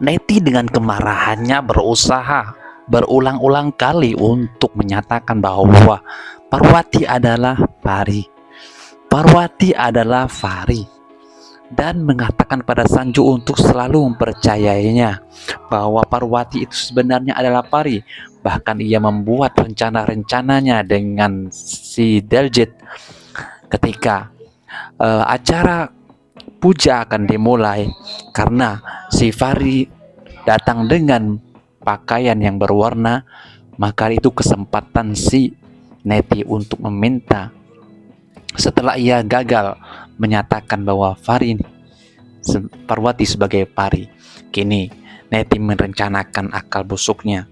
Neti dengan kemarahannya berusaha berulang-ulang kali untuk menyatakan bahwa Parwati adalah Fahri. Parwati adalah Fahri dan mengatakan pada Sanju untuk selalu mempercayainya bahwa Parwati itu sebenarnya adalah Fahri. Bahkan ia membuat rencana-rencananya dengan si Daljit ketika acara puja akan dimulai, karena si Fahri datang dengan pakaian yang berwarna, maka itu kesempatan si Neti untuk meminta. Setelah ia gagal menyatakan bahwa Parwati sebagai Fahri, kini Neti merencanakan akal busuknya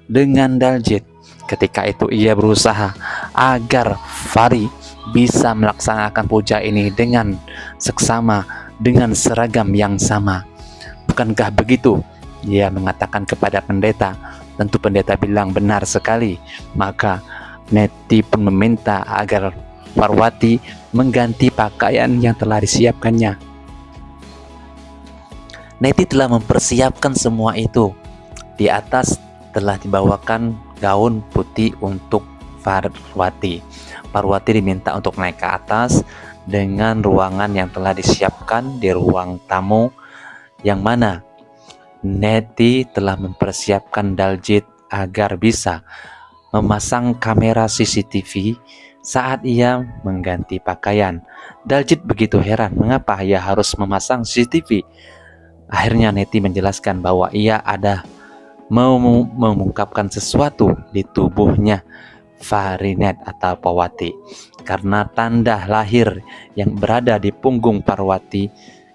dengan Daljit. Ketika itu ia berusaha agar Fahri bisa melaksanakan puja ini dengan seksama, dengan seragam yang sama. Bukankah begitu? Dia mengatakan kepada pendeta. Tentu pendeta bilang benar sekali. Maka Neti pun meminta agar Parwati mengganti pakaian yang telah disiapkannya. Neti telah mempersiapkan semua itu. Di atas telah dibawakan gaun putih untuk Parwati. Parwati diminta untuk naik ke atas dengan ruangan yang telah disiapkan di ruang tamu, yang mana Neti telah mempersiapkan Daljit agar bisa memasang kamera CCTV saat ia mengganti pakaian. Daljit begitu heran mengapa ia harus memasang CCTV. Akhirnya Neti menjelaskan bahwa ia ada mau mengungkapkan sesuatu di tubuhnya Fahrinet atau Parwati, karena tanda lahir yang berada di punggung Parwati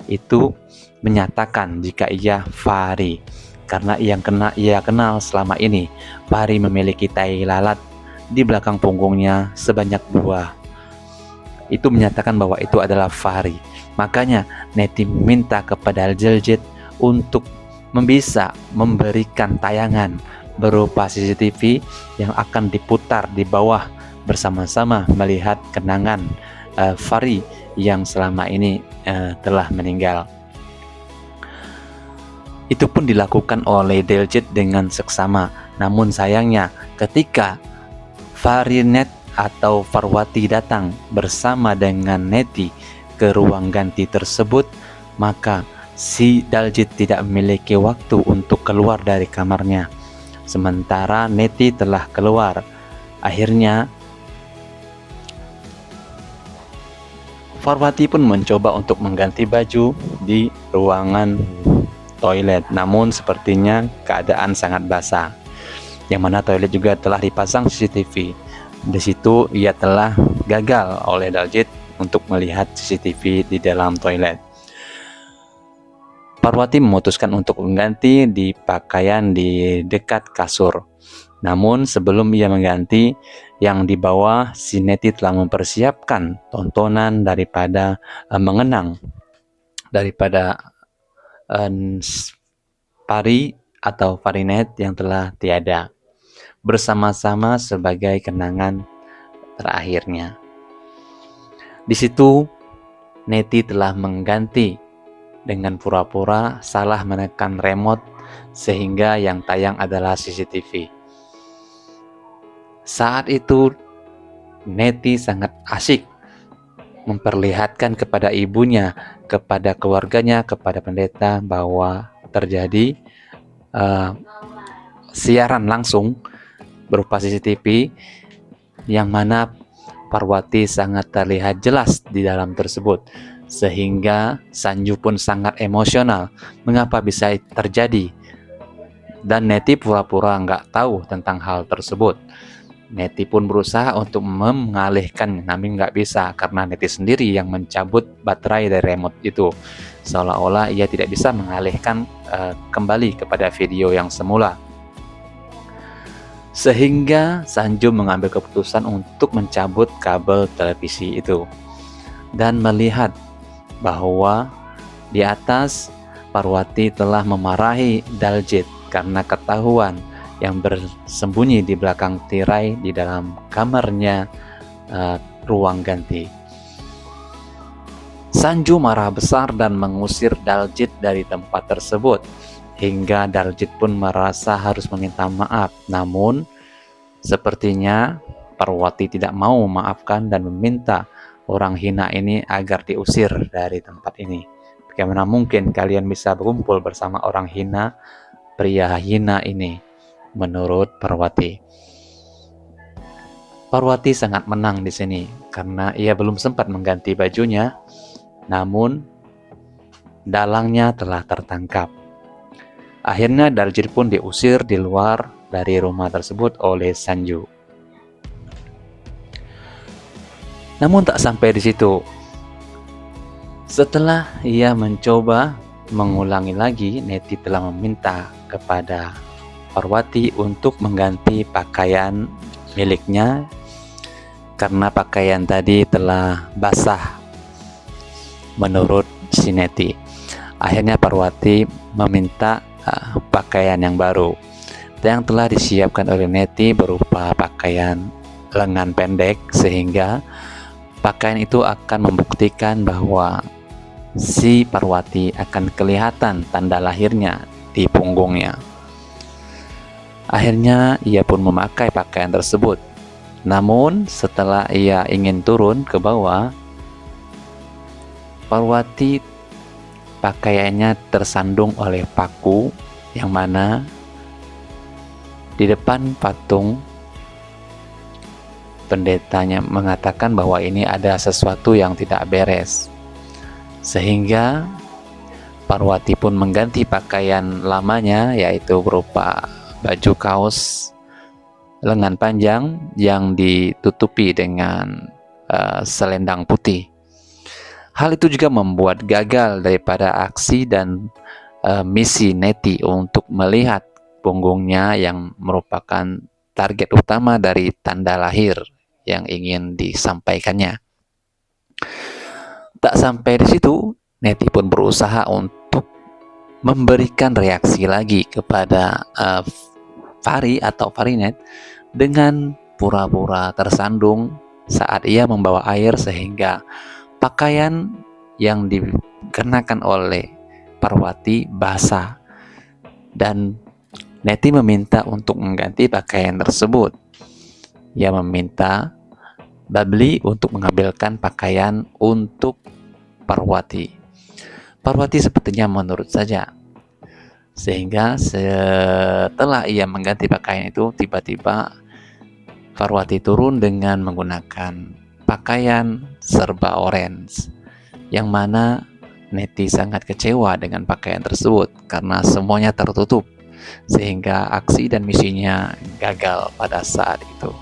itu menyatakan jika ia Fahri, karena ia kenal selama ini Fahri memiliki tai lalat di belakang punggungnya sebanyak 2. Itu menyatakan bahwa itu adalah Fahri. Makanya Neti meminta kepada Daljit untuk bisa memberikan tayangan berupa CCTV yang akan diputar di bawah bersama-sama melihat kenangan Fahri yang selama ini telah meninggal. Itu pun dilakukan oleh Daljit dengan seksama. Namun sayangnya ketika Fahrinet atau Parwati datang bersama dengan Neti ke ruang ganti tersebut, maka si Daljit tidak memiliki waktu untuk keluar dari kamarnya. Sementara Neti telah keluar. Akhirnya Parwati pun mencoba untuk mengganti baju di ruangan toilet, namun sepertinya keadaan sangat basah, yang mana toilet juga telah dipasang CCTV. Di situ ia telah gagal oleh Daljit untuk melihat CCTV di dalam toilet. Parwati memutuskan untuk mengganti di pakaian di dekat kasur. Namun sebelum ia mengganti, yang di bawah si Neti telah mempersiapkan tontonan daripada mengenang daripada Fahri atau Fahrinet yang telah tiada, bersama-sama sebagai kenangan terakhirnya. Di situ Neti telah mengganti dengan pura-pura salah menekan remote sehingga yang tayang adalah CCTV. Saat itu Neti sangat asyik memperlihatkan kepada ibunya, kepada keluarganya, kepada pendeta bahwa terjadi siaran langsung berupa CCTV yang mana Parwati sangat terlihat jelas di dalam tersebut, sehingga Sanju pun sangat emosional mengapa bisa terjadi, dan Neti pura-pura nggak tahu tentang hal tersebut. Neti pun berusaha untuk mengalihkan, namun nggak bisa karena Neti sendiri yang mencabut baterai dari remote itu, seolah-olah ia tidak bisa mengalihkan kembali kepada video yang semula. Sehingga Sanju mengambil keputusan untuk mencabut kabel televisi itu dan melihat bahwa di atas Parwati telah memarahi Daljit karena ketahuan yang bersembunyi di belakang tirai di dalam kamarnya ruang ganti. Sanju marah besar dan mengusir Daljit dari tempat tersebut. hingga Daljit pun merasa harus meminta maaf. Namun sepertinya Parwati tidak mau memaafkan dan meminta orang hina ini agar diusir dari tempat ini. Bagaimana mungkin kalian bisa berkumpul bersama orang hina, pria hina ini, menurut Parwati. Parwati sangat menang di sini karena ia belum sempat mengganti bajunya, namun dalangnya telah tertangkap. Akhirnya Daljit pun diusir di luar dari rumah tersebut oleh Sanju. Namun tak sampai di situ. Setelah ia mencoba mengulangi lagi, Neti telah meminta kepada Parwati untuk mengganti pakaian miliknya karena pakaian tadi telah basah menurut si Neti. Akhirnya Parwati meminta pakaian yang baru yang telah disiapkan oleh Neti berupa pakaian lengan pendek, sehingga pakaian itu akan membuktikan bahwa si Parwati akan kelihatan tanda lahirnya di punggungnya. Akhirnya ia pun memakai pakaian tersebut. Namun setelah ia ingin turun ke bawah, Parwati pakaiannya tersandung oleh paku, yang mana di depan patung pendetanya mengatakan bahwa ini ada sesuatu yang tidak beres. Sehingga Parwati pun mengganti pakaian lamanya, yaitu berupa baju kaos lengan panjang yang ditutupi dengan selendang putih. Hal itu juga membuat gagal daripada aksi dan misi Neti untuk melihat punggungnya yang merupakan target utama dari tanda lahir yang ingin disampaikannya. Tak sampai di situ, Neti pun berusaha untuk memberikan reaksi lagi kepada Fari atau Farinet dengan pura-pura tersandung saat ia membawa air, sehingga pakaian yang dikenakan oleh Parwati basah, dan Neti meminta untuk mengganti pakaian tersebut. Ia meminta Babli untuk mengambilkan pakaian untuk Parwati. Parwati sepertinya menurut saja, sehingga setelah ia mengganti pakaian itu, tiba-tiba Parwati turun dengan menggunakan pakaian serba orange, yang mana Neti sangat kecewa dengan pakaian tersebut karena semuanya tertutup, sehingga aksi dan misinya gagal pada saat itu.